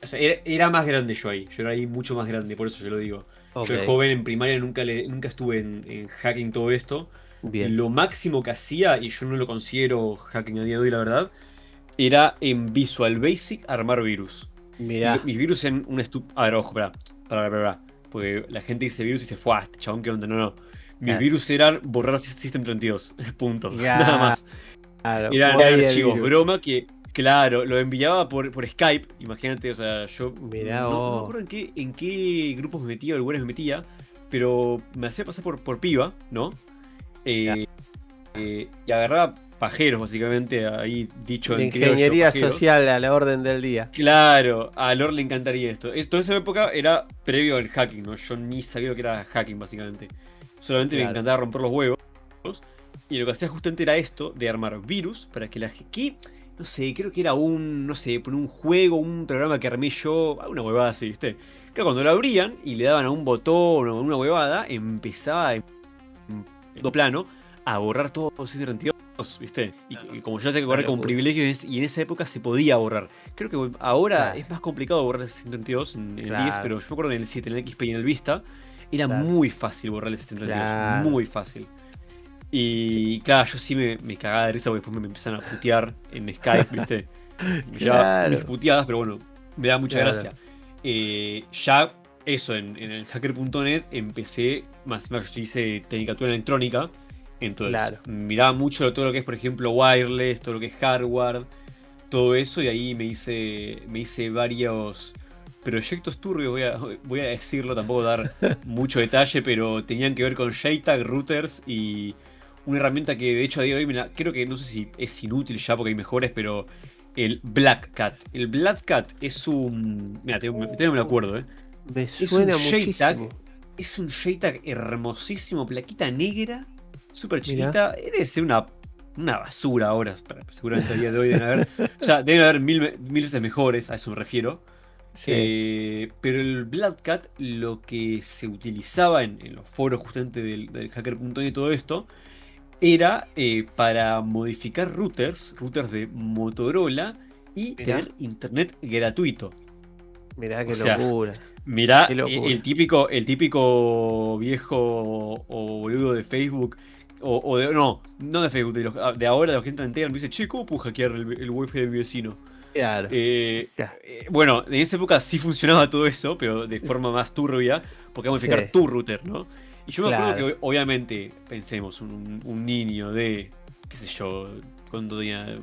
O sea, era más grande yo ahí. Yo era ahí mucho más grande, por eso yo lo digo. Yo de joven en primaria nunca estuve en hacking todo esto. Bien. Lo máximo que hacía, y yo no lo considero hacking a día de hoy, la verdad, era en Visual Basic armar virus. Mirá. Mis virus en una A ver, ojo, pará. Porque la gente dice virus y dice, ¡fuah, este chabón, qué onda! No. Mis virus eran borrar System 32. Punto. Nada más. Claro, eran archivos broma que, claro, lo enviaba por Skype. Imagínate, o sea, yo no me acuerdo en qué grupos me metía o lugares me metía, pero me hacía pasar por piba, ¿no? Y agarraba pajeros, básicamente, ahí dicho De en criollo, ingeniería pajeros. social a la orden del día. Claro, a Lord le encantaría esto. Esto de esa época era previo al hacking, ¿no? Yo ni sabía lo que era hacking, básicamente. Solamente me Claro. encantaba romper los huevos. Y lo que hacía justamente era esto, de armar virus para que la gente... No sé, creo que era no sé, por un juego, un programa que armé yo, una huevada así, ¿viste? Claro, cuando lo abrían y le daban a un botón o una huevada, empezaba en plano a borrar todo 732, ¿viste? Y como yo sé que correr con locura. privilegios y en esa época se podía borrar. Creo que ahora Claro. es más complicado borrar el 732 en el 10, Claro. pero yo me acuerdo en el 7, en el XP y en el Vista, era Claro. muy fácil borrar el 732, Claro. muy fácil. Y claro, yo sí me cagaba de risa porque después me empezaron a putear en Skype, ¿viste? Me llevaba mis Claro. puteadas, pero bueno, me da mucha Claro. gracia. Ya eso, en el hacker.net empecé, más yo hice tecnicatura en electrónica, entonces Claro. miraba mucho todo lo que es, por ejemplo, wireless, todo lo que es hardware, todo eso, y ahí me hice varios proyectos turbios, voy a decirlo, tampoco dar mucho detalle, pero tenían que ver con JTAG, routers y una herramienta que de hecho a día de hoy creo que no sé si es inútil ya porque hay mejores, pero el Black Cat. El Black Cat es un... Mira, todavía me lo acuerdo, ¿eh? Me Es un suena JTAG, muchísimo. es un JTAG hermosísimo, plaquita negra, súper Mirá. chiquita. Debe ser una basura ahora, seguramente a día de hoy deben haber. O sea, deben haber mil veces mejores, a eso me refiero. Sí. Pero el Black Cat, lo que se utilizaba en los foros justamente del hacker.net y todo esto, era para modificar routers de Motorola y Mirá. tener internet gratuito. Mirá qué O sea, locura. mirá, Qué locura. el típico viejo o boludo de Facebook, no de Facebook, de ahora, de los que entran en Telegram, me dice, che, ¿cómo puedo hackear el wifi de mi vecino? Claro. Claro. Bueno, en esa época sí funcionaba todo eso, pero de forma más turbia, porque vamos a modificar Sí. tu router, ¿no? Y yo me acuerdo Claro. que, obviamente, pensemos, un niño de, qué sé yo, cuando tenía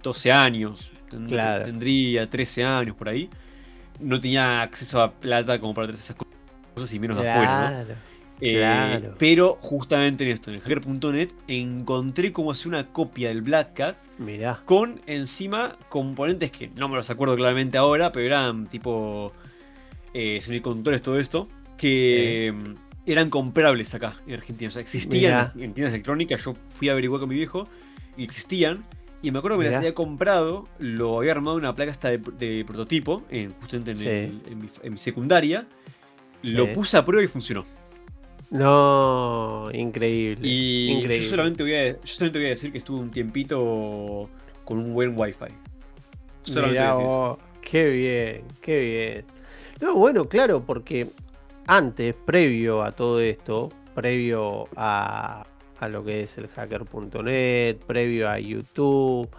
12 años, Claro. tendría 13 años por ahí, no tenía acceso a plata como para hacer esas cosas y menos de afuera, ¿no? Claro. Claro. Pero justamente en esto, en el hacker.net, encontré cómo hacer una copia del Black Cat Mirá. con encima componentes que no me los acuerdo claramente ahora, pero eran tipo semiconductores, todo esto, que eran comprables acá en Argentina. O sea, existían Mirá. en tiendas electrónicas. Yo fui a averiguar con mi viejo y existían. Y me acuerdo que me las Mirá. había comprado, lo había armado una placa hasta de prototipo, justamente Sí. en mi secundaria. Sí. Lo puse a prueba y funcionó. No, increíble. Y Increíble. yo solamente voy a decir que estuve un tiempito con un buen wifi. Solamente Mirá voy a decir eso. vos, qué bien, qué bien. No, bueno, claro, porque antes, previo a todo esto, previo a lo que es el hacker.net, previo a YouTube,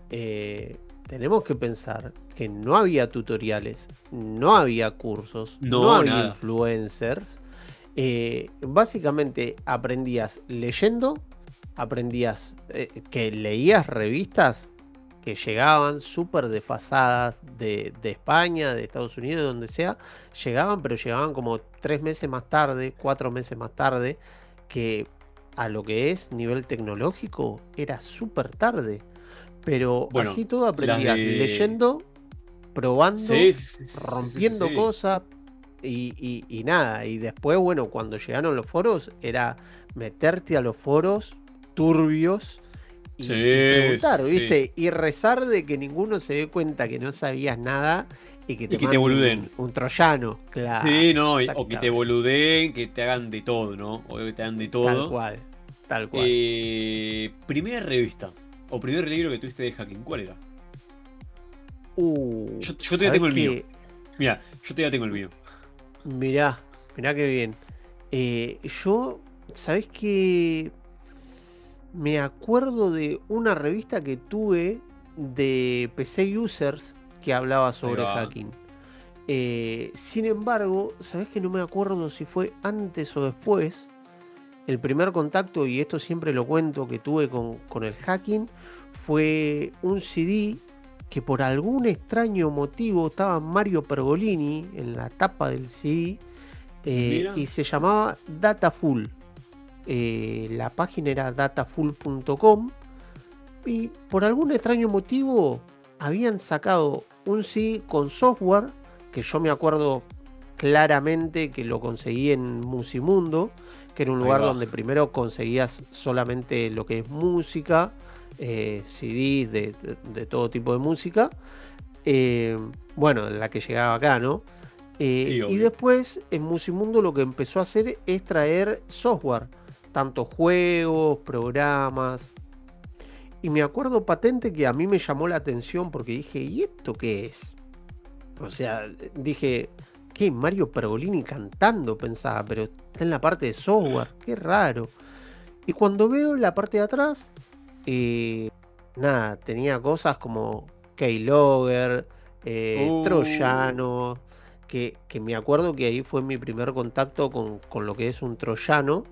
tenemos que pensar que no había tutoriales, no había cursos, no No, había nada. influencers. Básicamente aprendías leyendo, aprendías que leías revistas que llegaban súper desfasadas de España, de Estados Unidos, de donde sea, llegaban, pero llegaban como 3 meses más tarde, 4 meses más tarde, que a lo que es nivel tecnológico era súper tarde. Pero Bueno, así todo las aprendías de... leyendo, probando, Sí, sí, sí, rompiendo sí. cosas y nada. Y después, bueno, cuando llegaron los foros, era meterte a los foros turbios y preguntar, Sí, ¿viste? sí. Y rezar de que ninguno se dé cuenta que no sabías nada y que te que te manden boluden. un troyano. Claro. Sí, no, o que te exactamente. boludeen, que te hagan de todo, ¿no? O que te hagan de Tal todo. cual. Tal cual. Primera revista o primer libro que tuviste de hacking, ¿cuál era? Yo todavía tengo el mío. Mira, yo todavía tengo el mío. Mirá qué bien. Yo, ¿sabés qué? Me acuerdo de una revista que tuve de PC Users que hablaba sobre va. hacking. Sin embargo, ¿sabés que no me acuerdo si fue antes o después? El primer contacto, y esto siempre lo cuento, que tuve con el hacking fue un CD que por algún extraño motivo estaba Mario Pergolini en la tapa del CD y se llamaba Dataful. La página era dataful.com y por algún extraño motivo habían sacado un CD con software, que yo me acuerdo claramente que lo conseguí en Musimundo, que era un Ahí lugar va. donde primero conseguías solamente lo que es música, CDs de todo tipo de música, eh, bueno, la que llegaba acá, ¿no? Sí, Y obvio. después en Musimundo lo que empezó a hacer es traer software, tanto juegos, programas. Y me acuerdo patente que a mí me llamó la atención porque dije, ¿y esto qué es? O sea, dije, ¿qué? Mario Pergolini cantando, pensaba, pero está en la parte de software, qué raro. Y cuando veo la parte de atrás, eh, nada, tenía cosas como Keylogger, Uh, Troyano, que me acuerdo que ahí fue mi primer contacto con lo que es un troyano,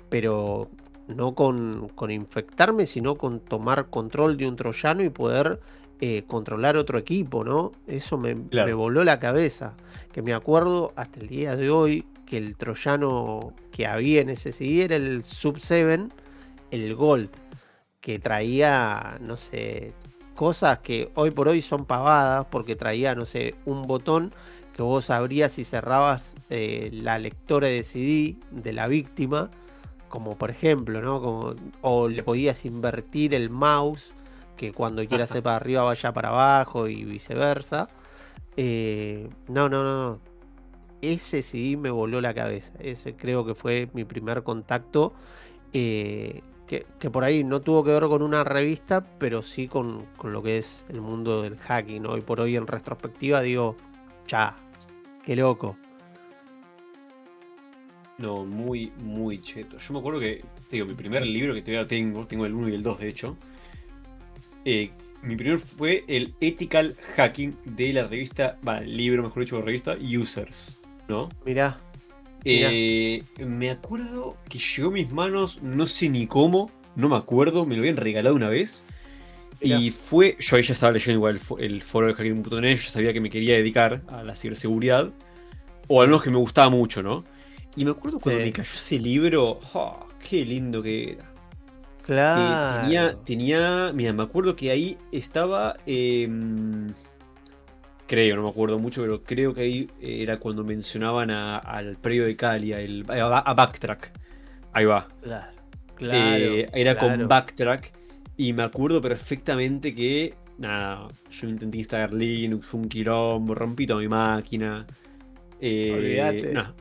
pero no con infectarme, sino con tomar control de un troyano y poder controlar otro equipo, ¿no? Eso me claro. voló la cabeza, que me acuerdo hasta el día de hoy que el troyano que había en ese CD era el Sub-7, el Gold, que traía, no sé, cosas que hoy por hoy son pavadas, porque traía, no sé, un botón que vos abrías y cerrabas la lectora de CD de la víctima, como por ejemplo, ¿no? Como, o le podías invertir el mouse, que cuando quieras ir para arriba vaya para abajo y viceversa. No, no, no, no. Ese CD me voló la cabeza. Ese creo que fue mi primer contacto. Que por ahí no tuvo que ver con una revista, pero sí con lo que es el mundo del hacking, ¿no? Hoy por hoy en retrospectiva digo, ya, qué loco. No, muy, muy cheto. Yo me acuerdo que, te digo, mi primer libro que todavía tengo el uno y el 2 de hecho. Mi primer fue el Ethical Hacking de la revista, va, el libro, mejor dicho, de la revista Users, ¿no? Mirá, mirá, Me acuerdo que llegó a mis manos, no sé ni cómo, no me acuerdo, me lo habían regalado una vez. mirá. Y fue, yo ahí ya estaba leyendo igual el foro de hacking.net, yo ya sabía que me quería dedicar a la ciberseguridad, o al Mm, menos que me gustaba mucho, ¿no? Y me acuerdo cuando me sí, cayó ese libro, ¡oh, qué lindo que era! Que claro. mira, me acuerdo que ahí estaba, creo, no me acuerdo mucho, pero creo que ahí era cuando mencionaban al predio de Cali, a Backtrack. Ahí va. Claro, claro, Era con claro. Backtrack y me acuerdo perfectamente que, nada, yo intenté instalar Linux, fue un quilombo, rompí toda mi máquina. Olvídate, Nada,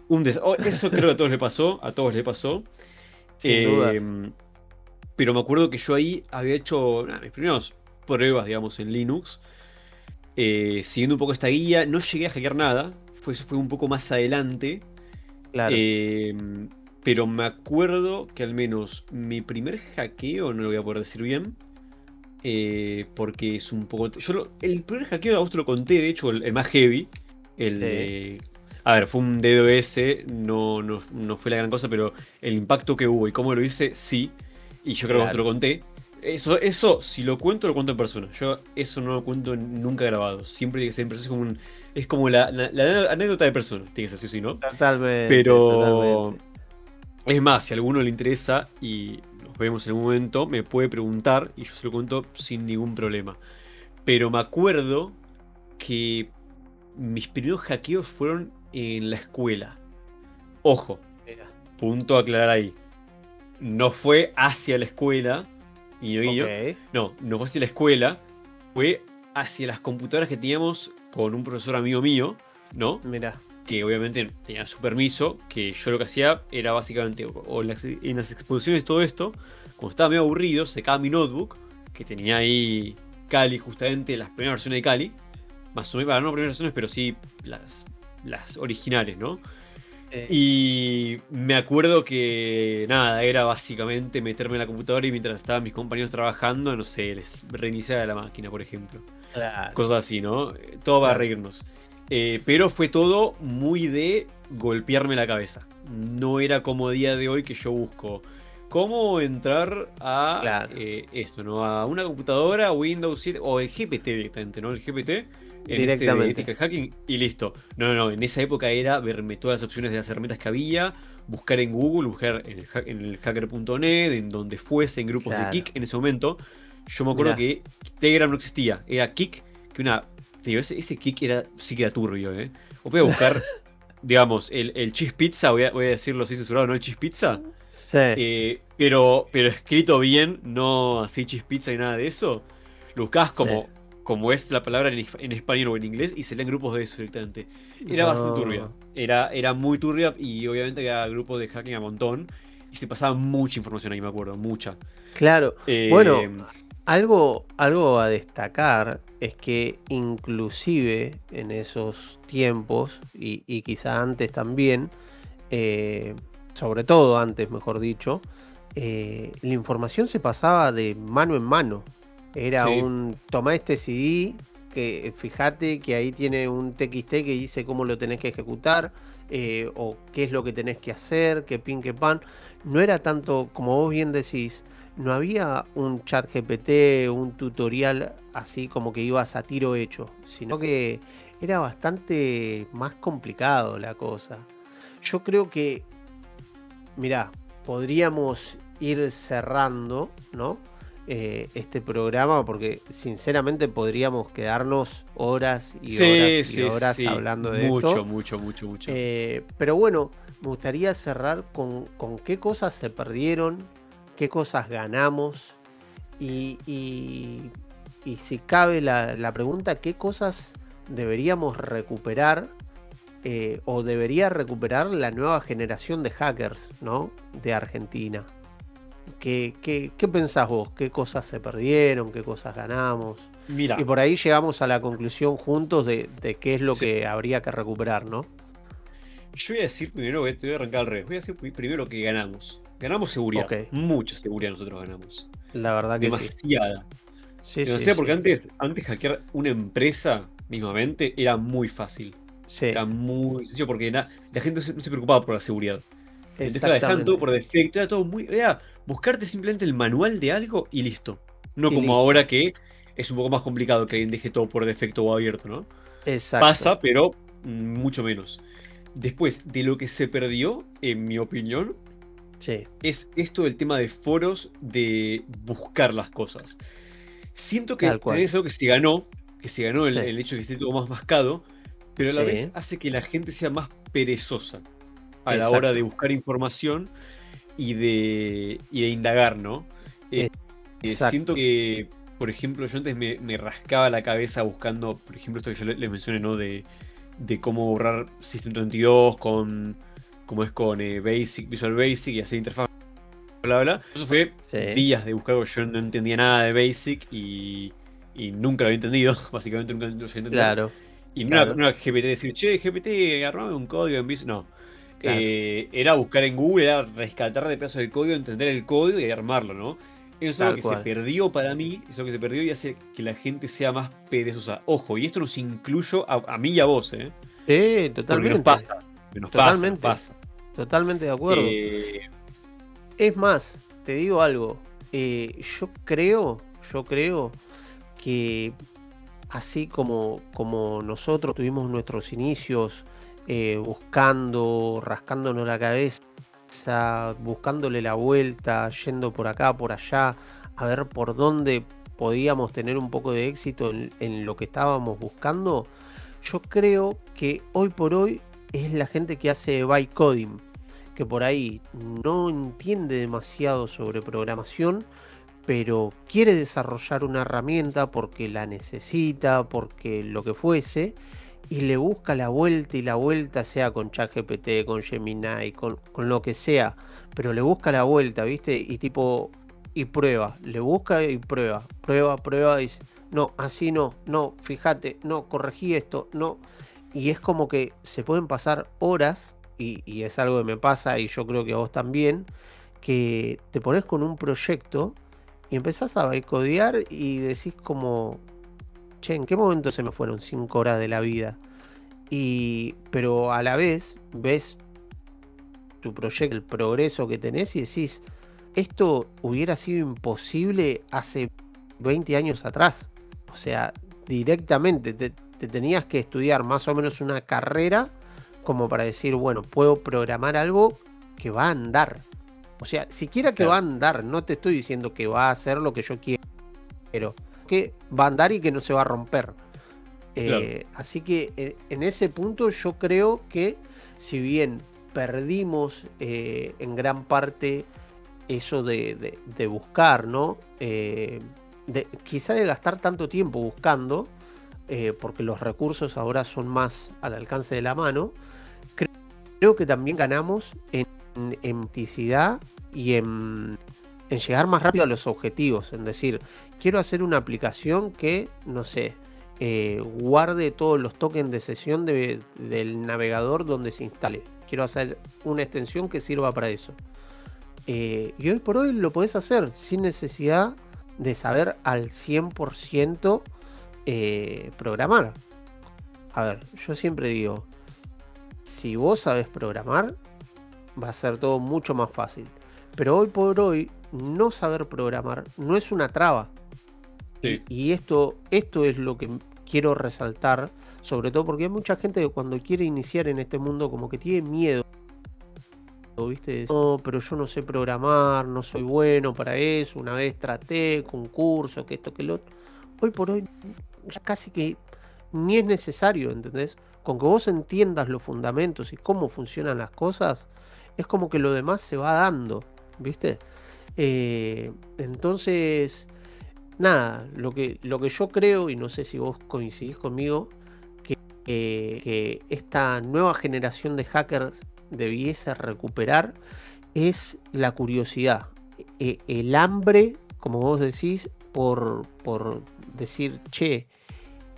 eso creo que a todos le pasó, a todos le pasó. sin dudas. Eh, pero me acuerdo que yo ahí había hecho nada, mis primeras pruebas, digamos, en Linux. Siguiendo un poco esta guía, no llegué a hackear nada, eso fue un poco más adelante. Claro. eh, pero me acuerdo que al menos mi primer hackeo, no lo voy a poder decir bien, porque es un poco... el primer hackeo a vos te lo conté, de hecho, el más heavy, el Sí, de... A ver, fue un DDoS, no fue la gran cosa, pero el impacto que hubo y cómo lo hice, sí. Y yo creo que vos te lo claro. conté. Si lo cuento en persona. Yo eso no lo cuento nunca grabado. Siempre tiene que ser en persona. Es como la anécdota de persona. Tiene que ser así, ¿sí, no? Totalmente, Pero totalmente. es más, si a alguno le interesa y nos vemos en un momento, me puede preguntar y yo se lo cuento sin ningún problema. Pero me acuerdo que mis primeros hackeos fueron en la escuela. Ojo, Mira, punto a aclarar ahí. No fue hacia la escuela, guiño guiño. ok, No fue hacia la escuela, fue hacia las computadoras que teníamos con un profesor amigo mío, ¿no? mira, Que obviamente tenía su permiso, que yo lo que hacía era básicamente, en las exposiciones todo esto, cuando estaba medio aburrido, sacaba mi notebook, que tenía ahí Kali, justamente las primeras versiones de Kali, más o menos, no primeras versiones, pero sí las originales, ¿no? Y me acuerdo que nada, era básicamente meterme en la computadora y mientras estaban mis compañeros trabajando, no sé, les reiniciaba la máquina, por ejemplo. claro, Cosas así, ¿no? Todo para claro, reírnos. Pero fue todo muy de golpearme la cabeza. No era como día de hoy que yo busco cómo entrar a claro. esto, ¿no? A una computadora, Windows 7 o el GPT directamente, ¿no? El GPT en este de Directamente. Ethical Hacking y listo. No, no, no. En esa época era verme todas las opciones de las herramientas que había, buscar en Google, buscar en el hacker.net, en donde fuese, en grupos de Claro. Kik en ese momento. Yo me acuerdo Mirá. que Telegram no existía, era Kik, que te digo, ese Kik sí que era turbio, ¿eh? O voy a buscar, digamos, el cheese pizza, voy a decirlo así censurado, ¿no? El cheese pizza. Sí, Pero escrito bien, no así cheese pizza y nada de eso. Lo buscabas sí. como es la palabra en español o en inglés y salían grupos de eso directamente. Era bastante turbia. No. Era muy turbia y obviamente había grupos de hacking a montón. Y se pasaba mucha información ahí, me acuerdo, mucha. Claro. Bueno, Eh, algo a destacar es que inclusive en esos tiempos, y quizá antes también, eh, sobre todo antes, mejor dicho, la información se pasaba de mano en mano. Era sí, tomá este CD, que fíjate que ahí tiene un TXT que dice cómo lo tenés que ejecutar, o qué es lo que tenés que hacer, qué pin, qué pan. No era tanto, como vos bien decís, no había un chat GPT, un tutorial así como que ibas a tiro hecho, sino que era bastante más complicado la cosa. Yo creo que, mirá, podríamos ir cerrando, ¿no? Este programa, porque sinceramente podríamos quedarnos horas y sí, horas y sí, horas sí. hablando de Mucho, esto. mucho, mucho, mucho. Pero bueno, me gustaría cerrar con qué cosas se perdieron, qué cosas ganamos y si cabe la pregunta, qué cosas deberíamos recuperar, o debería recuperar la nueva generación de hackers, ¿no? De Argentina. ¿Qué pensás vos? ¿Qué cosas se perdieron? ¿Qué cosas ganamos? Y Mira, por ahí llegamos a la conclusión juntos de qué es lo sí. que habría que recuperar, ¿no? Yo voy a decir primero, te voy a arrancar al revés. Voy a decir primero lo que ganamos. Ganamos seguridad. Ok, Mucha seguridad nosotros ganamos. la verdad que sí. Demasiada. Sí, sí, Demasiada porque sí. antes hackear una empresa mismamente era muy fácil. Sí, Era muy sencillo porque la gente no se preocupaba por la seguridad. Entonces te la dejaban todo exactamente. por defecto. Era todo muy. Era buscarte simplemente el manual de algo y listo. No Y como listo. ahora que es un poco más complicado que alguien deje todo por defecto o abierto, ¿no? Exacto. Pasa, pero mucho menos. Después, de lo que se perdió, en mi opinión, Sí, es esto del tema de foros, de buscar las cosas. Siento que tal también cual. es algo que se ganó Sí, el hecho de que esté todo más mascado, pero a la vez sí, hace que la gente sea más perezosa a la hora de exacto. buscar información y de indagar, ¿no? Eh, Siento Exacto. que, por ejemplo, yo antes me rascaba la cabeza buscando, por ejemplo, esto que yo le mencioné, ¿no? De cómo borrar System 32 como es con Basic, Visual Basic y hacer interfaz, bla, bla. Eso fue Sí, días de buscar, porque yo no entendía nada de Basic y nunca lo había entendido, básicamente nunca lo llegué a entender. claro, Y claro, no era GPT decir, che, GPT, armame un código en Visual. No. claro. Era buscar en Google, era rescatar de pedazos de código, entender el código y armarlo, ¿no? Eso es algo Tal que se cual. perdió para mí, es algo que se perdió y hace que la gente sea más perezosa. Ojo, y esto nos incluyo a mí y a vos, ¿eh? Sí, Porque nos totalmente. pasa, nos pasa, nos Totalmente. pasa. Totalmente de acuerdo. Eh, Es más, te digo algo. Yo creo que así como nosotros tuvimos nuestros inicios, buscando, rascándonos la cabeza, buscándole la vuelta, yendo por acá, por allá, a ver por dónde podíamos tener un poco de éxito en lo que estábamos buscando, yo creo que hoy por hoy es la gente que hace byte coding, que por ahí no entiende demasiado sobre programación, pero quiere desarrollar una herramienta porque la necesita, porque lo que fuese, y le busca la vuelta y la vuelta, sea con ChatGPT, con Gemini, con lo que sea, pero le busca la vuelta, ¿viste? Y tipo, y prueba, le busca y prueba, prueba, prueba, y dice, no, así no, no, fíjate, no, corregí esto, no. Y es como que se pueden pasar horas, y es algo que me pasa, y yo creo que a vos también, que te pones con un proyecto y empezás a codear y decís como, che, ¿en qué momento se me fueron 5 horas de la vida? Pero a la vez ves tu proyecto, el progreso que tenés y decís, esto hubiera sido imposible hace 20 años atrás. O sea, directamente te tenías que estudiar más o menos una carrera como para decir, bueno, puedo programar algo que va a andar. O sea, siquiera que Claro. va a andar, no te estoy diciendo que va a hacer lo que yo quiero, que va a andar y que no se va a romper. Claro. Así que en ese punto yo creo que si bien perdimos en gran parte eso de buscar, ¿no? Quizá de gastar tanto tiempo buscando, porque los recursos ahora son más al alcance de la mano, creo que también ganamos en practicidad y en llegar más rápido a los objetivos. En decir, quiero hacer una aplicación que, no sé, guarde todos los tokens de sesión del navegador donde se instale. Quiero hacer una extensión que sirva para eso. Y hoy por hoy lo podés hacer sin necesidad de saber al 100% programar. A ver, yo siempre digo, si vos sabés programar, va a ser todo mucho más fácil. Pero hoy por hoy, no saber programar no es una traba. Sí. Y esto es lo que quiero resaltar, sobre todo porque hay mucha gente que cuando quiere iniciar en este mundo como que tiene miedo, ¿viste? No, pero yo no sé programar, no soy bueno para eso, una vez traté, concurso, que esto, que lo otro. Hoy por hoy ya casi que ni es necesario, ¿entendés? Con que vos entiendas los fundamentos y cómo funcionan las cosas, es como que lo demás se va dando, ¿viste? Entonces, nada, lo que yo creo, y no sé si vos coincidís conmigo, que esta nueva generación de hackers debiese recuperar es la curiosidad, el hambre, como vos decís, por decir, che,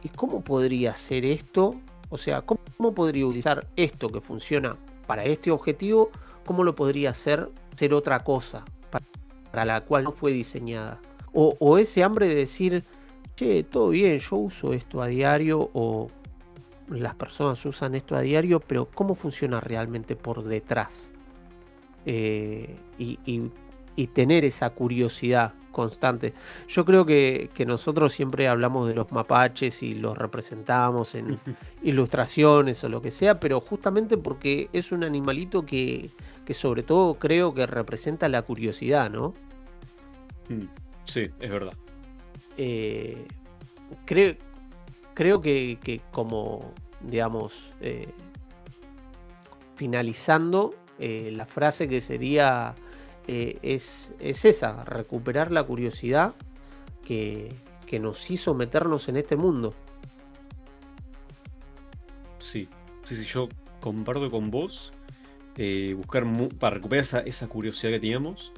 ¿y cómo podría ser esto? O sea, ¿cómo podría utilizar esto que funciona para este objetivo? ¿Cómo lo podría hacer otra cosa para la cual no fue diseñada? O ese hambre de decir, che, todo bien, yo uso esto a diario, o las personas usan esto a diario, pero ¿cómo funciona realmente por detrás? Y tener esa curiosidad constante. Yo creo que nosotros siempre hablamos de los mapaches y los representamos en ilustraciones o lo que sea, pero justamente porque es un animalito que sobre todo creo que representa la curiosidad, ¿no? Sí, es verdad. Creo que como, digamos, finalizando, la frase que sería es esa, recuperar la curiosidad que nos hizo meternos en este mundo. Sí, yo comparto con vos. Buscar para recuperar esa curiosidad que teníamos.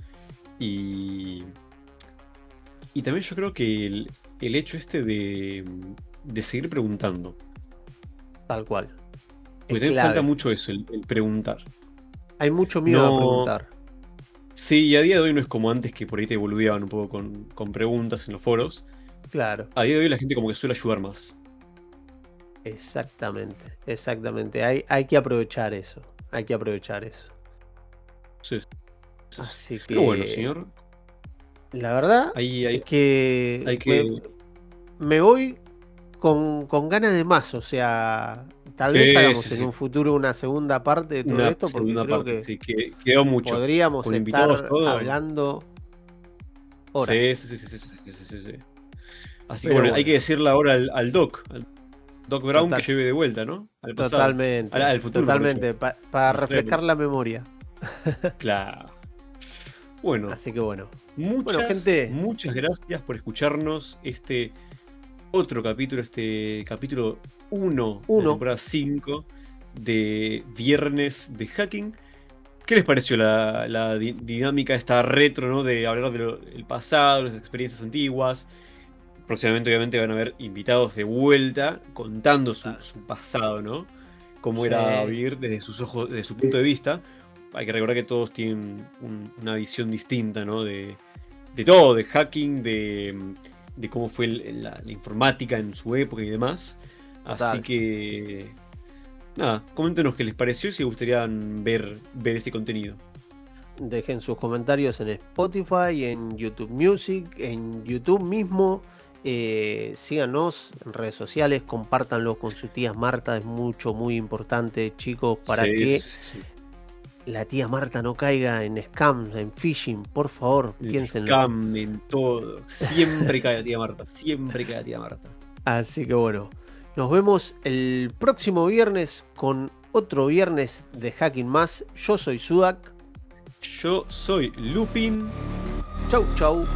Y también yo creo que el hecho este de seguir preguntando. Tal cual. Porque también falta mucho eso, el preguntar. Hay mucho miedo a preguntar. Sí, y a día de hoy no es como antes, que por ahí te boludeaban un poco con preguntas en los foros. Claro. A día de hoy la gente como que suele ayudar más. Exactamente. Hay que aprovechar eso. Sí. Así que... Pero bueno, señor. La verdad es que me voy con ganas de más. O sea, tal vez hagamos en un futuro una segunda parte de todo esto, porque creo que quedó mucho. Podríamos con estar hablando horas. Sí. Así que bueno, hay que decirle ahora al Doc Brown, que lleve de vuelta, ¿no? Al pasado. Totalmente. Al futuro. Totalmente. Para refrescar la memoria. Claro. Bueno. Así que bueno. Gente, muchas gracias por escucharnos este otro capítulo, capítulo 1 de temporada 5 de Viernes de Hacking. ¿Qué les pareció la dinámica esta retro, ¿no? De hablar del pasado, las experiencias antiguas? Próximamente obviamente van a haber invitados de vuelta contando su pasado, ¿no? Cómo era vivir desde sus ojos, desde su punto de vista. Hay que recordar que todos tienen una visión distinta, ¿no? De todo, de hacking, de cómo fue la informática en su época y demás. Total. Así que... nada, coméntenos qué les pareció, si les gustaría ver ese contenido. Dejen sus comentarios en Spotify, en YouTube Music, en YouTube mismo. Síganos en redes sociales, compártanlo con sus tías Marta, es muy importante, chicos, para que la tía Marta no caiga en scams, en phishing, por favor, piénsenlo. Scam en todo. Siempre cae la tía Marta. Siempre cae la tía Marta. Así que bueno, nos vemos el próximo viernes con otro viernes de Hacking Más. Yo soy Sudak. Yo soy Lupin. Chau, chau.